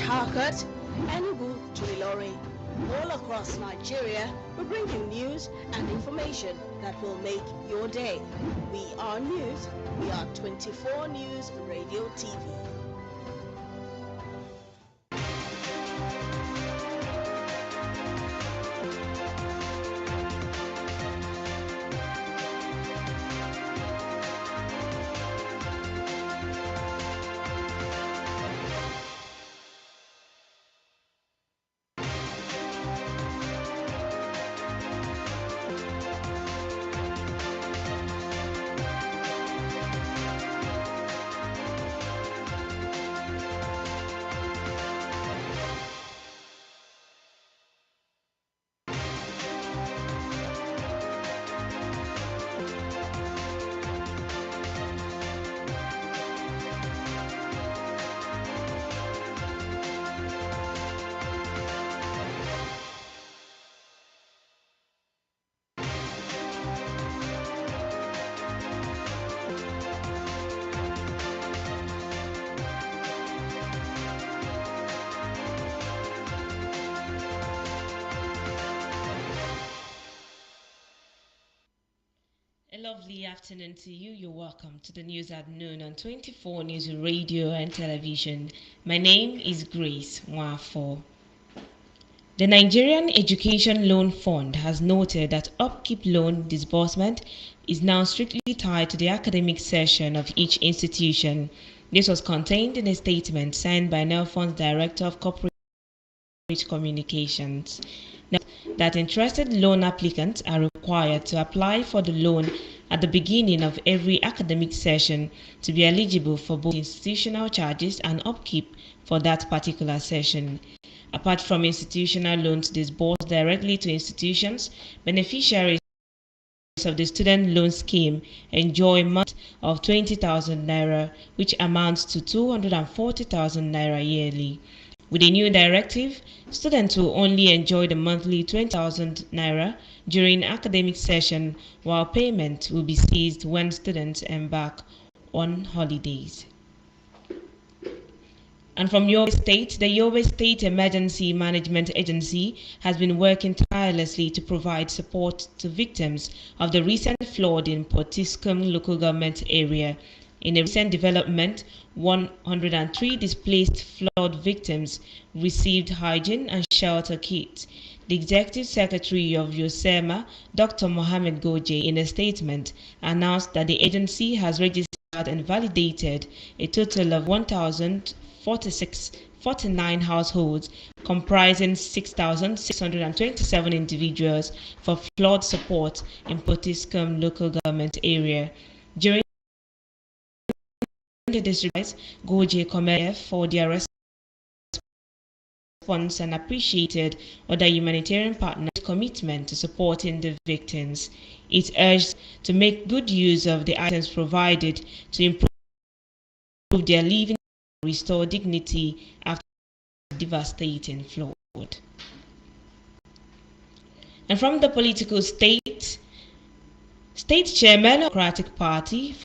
Harcourt, Enugu to Ilori. All across Nigeria, we bring you news and information that will make your day. We are news. We are 24 News Radio TV. A lovely afternoon to you. You're welcome to the news at noon on 24 News Radio and Television. My name is Grace Mwafo. The Nigerian Education Loan Fund has noted that upkeep loan disbursement is now strictly tied to the academic session of each institution. This was contained in a statement signed by NELFund's Director of Corporate Communications. Now, that interested loan applicants are required to apply for the loan at the beginning of every academic session to be eligible for both institutional charges and upkeep for that particular session. Apart from institutional loans disbursed directly to institutions, beneficiaries of the student loan scheme enjoy a month of 20,000 naira, which amounts to 240,000 naira yearly. With a new directive, students will only enjoy the monthly 20,000 naira during academic session, while payment will be ceased when students embark on holidays. And from Yobe State, the Yobe State Emergency Management Agency has been working tirelessly to provide support to victims of the recent flood in Potiskum local government area. In a recent development, 103 displaced flood victims received hygiene and shelter kits. The Executive Secretary of YOSEMA, Dr. Mohammed Goje, in a statement, announced that the agency has registered and validated a total of 1,049 households, comprising 6,627 individuals for flood support in Potiskum local government area. During the district, Goje commended for their response and appreciated other humanitarian partners' commitment to supporting the victims. It urged to make good use of the items provided to improve their living and restore dignity after the devastating flood. And from the political state chairman of the Democratic Party,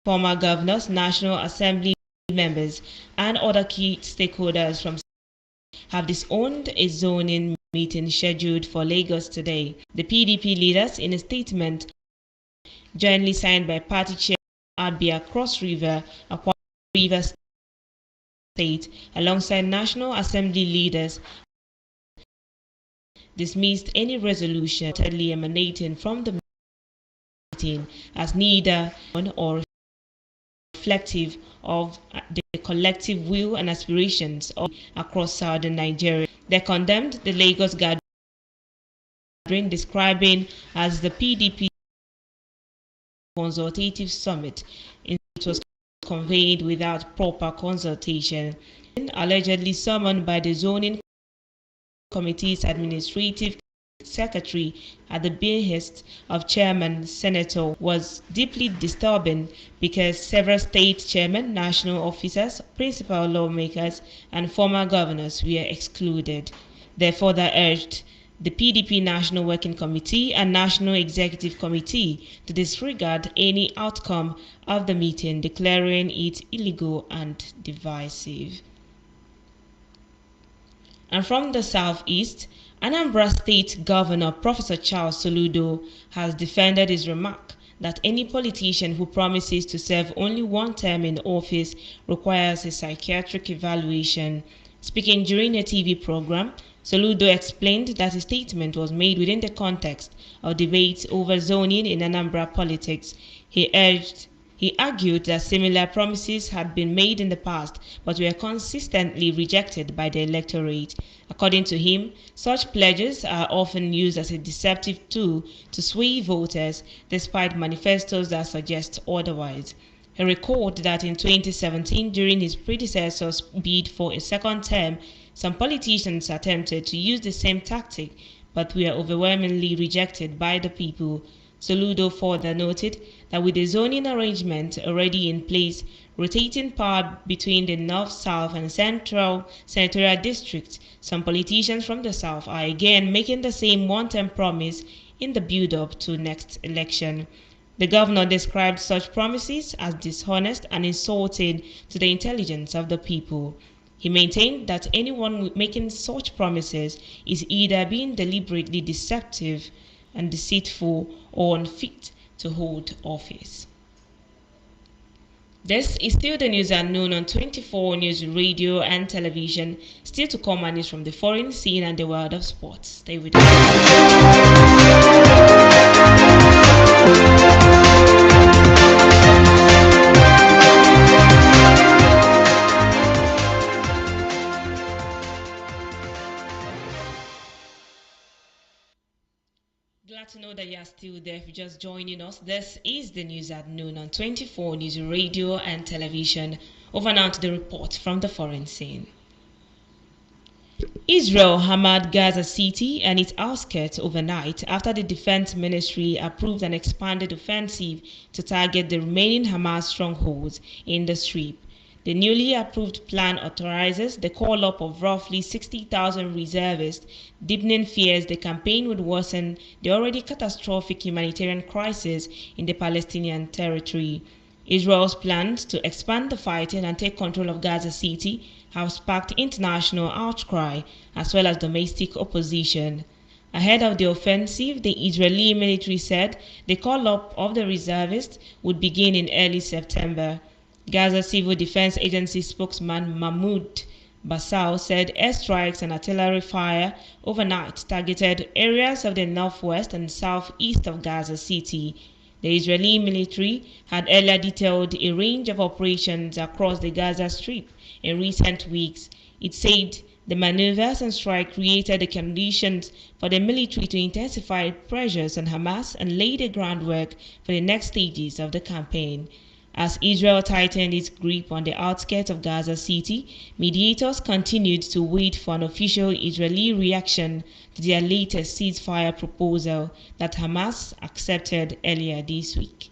former governors, National Assembly members, and other key stakeholders from have disowned a zoning meeting scheduled for Lagos today. The PDP leaders, in a statement jointly signed by party chair Abia Cross River, Akwa River State, alongside National Assembly leaders, dismissed any resolution emanating from the meeting as neither or reflective of the collective will and aspirations of across southern Nigeria. They condemned the Lagos gathering, describing as the PDP consultative summit. It was convened without proper consultation, allegedly summoned by the zoning committee's administrative secretary at the behest of Chairman Senator, was deeply disturbing because several state chairmen, national officers, principal lawmakers, and former governors were excluded. They further urged the PDP National Working Committee and National Executive Committee to disregard any outcome of the meeting, declaring it illegal and divisive. And from the southeast, Anambra State Governor Professor Charles Soludo has defended his remark that any politician who promises to serve only one term in office requires a psychiatric evaluation. Speaking during a TV program, Soludo explained that his statement was made within the context of debates over zoning in Anambra politics. He argued that similar promises had been made in the past but were consistently rejected by the electorate. According to him, such pledges are often used as a deceptive tool to sway voters despite manifestos that suggest otherwise. He recalled that in 2017, during his predecessor's bid for a second term, some politicians attempted to use the same tactic but were overwhelmingly rejected by the people. Soludo further noted that with the zoning arrangement already in place, rotating power between the North, South, and Central senatorial districts, some politicians from the South are again making the same one-term promise in the build-up to next election. The governor described such promises as dishonest and insulting to the intelligence of the people. He maintained that anyone making such promises is either being deliberately deceptive and deceitful or unfit to hold office. This is still the news at noon on 24 News Radio and Television. Still to come and news from the foreign scene and the world of sports. Stay with us. Glad to know that you are still there. If you're just joining us, this is the news at noon on 24 News Radio and Television. Over now to the report from the foreign scene. Israel hammered Gaza City and its outskirts overnight after the Defense Ministry approved an expanded offensive to target the remaining Hamas strongholds in the Strip. The newly approved plan authorizes the call-up of roughly 60,000 reservists, deepening fears the campaign would worsen the already catastrophic humanitarian crisis in the Palestinian territory. Israel's plans to expand the fighting and take control of Gaza City have sparked international outcry as well as domestic opposition. Ahead of the offensive, the Israeli military said the call-up of the reservists would begin in early September. Gaza Civil Defense Agency spokesman Mahmoud Bassau said airstrikes and artillery fire overnight targeted areas of the northwest and southeast of Gaza City. The Israeli military had earlier detailed a range of operations across the Gaza Strip in recent weeks. It said the maneuvers and strike created the conditions for the military to intensify pressures on Hamas and lay the groundwork for the next stages of the campaign. As Israel tightened its grip on the outskirts of Gaza City, mediators continued to wait for an official Israeli reaction to their latest ceasefire proposal that Hamas accepted earlier this week.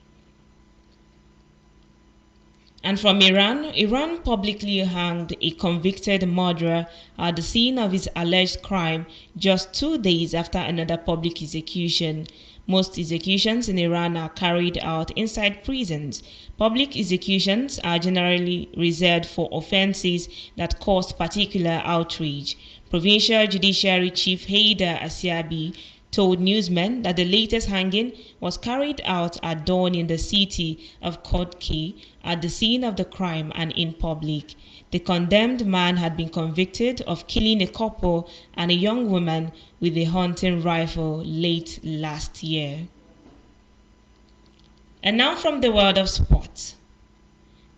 And from Iran, Iran publicly hanged a convicted murderer at the scene of his alleged crime just 2 days after another public execution. Most executions in Iran are carried out inside prisons. Public executions are generally reserved for offenses that cause particular outrage. Provincial Judiciary Chief Haider Asiabi told newsmen that the latest hanging was carried out at dawn in the city of Kodki at the scene of the crime and in public. The condemned man had been convicted of killing a couple and a young woman with a hunting rifle late last year. And now from the world of sports.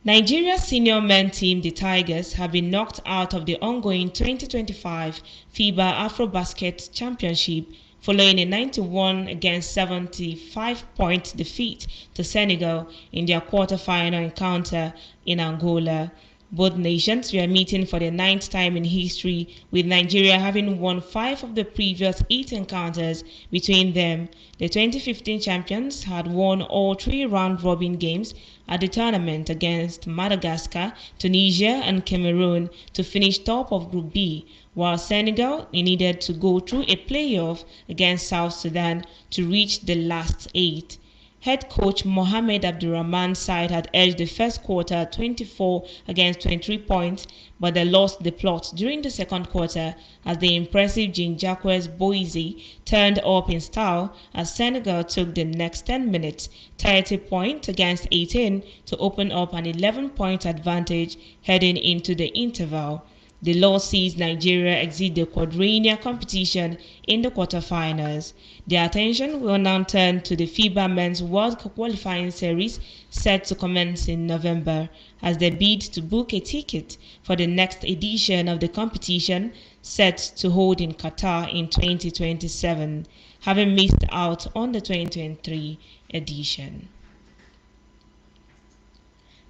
Nigeria's senior men team, the Tigers, have been knocked out of the ongoing 2025 FIBA AfroBasket Championship following a 91 against 75 point defeat to Senegal in their quarter-final encounter in Angola. Both nations were meeting for the 9th time in history, with Nigeria having won 5 of the previous 8 encounters between them. The 2015 champions had won all 3 round-robin games at the tournament against Madagascar, Tunisia, and Cameroon to finish top of Group B, while Senegal needed to go through a playoff against South Sudan to reach the last 8. Head coach Mohamed Abdurrahman's side had edged the first quarter 24 against 23 points, but they lost the plot during the second quarter as the impressive Jean-Jacques Boise turned up in style as Senegal took the next 10 minutes, 30 points against 18, to open up an 11-point advantage heading into the interval. The loss sees Nigeria exit the quadrennial competition in the quarterfinals. Their attention will now turn to the FIBA Men's World Cup qualifying series set to commence in November as they bid to book a ticket for the next edition of the competition set to hold in Qatar in 2027, having missed out on the 2023 edition.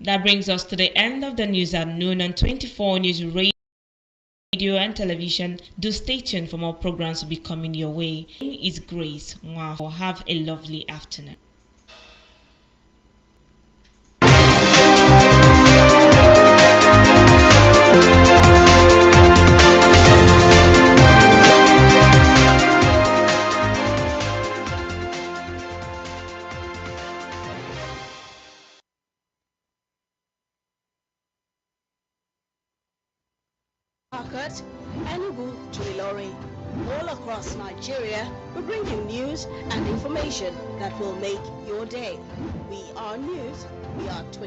That brings us to the end of the news at noon on 24 News Radio and television. Do stay tuned for more programs to be coming your way. My name is Grace Mwafo. Have a lovely afternoon. Akat, Enugu to Ilorin, all across Nigeria, we bring you news and information that will make your day. We are news, we are 20.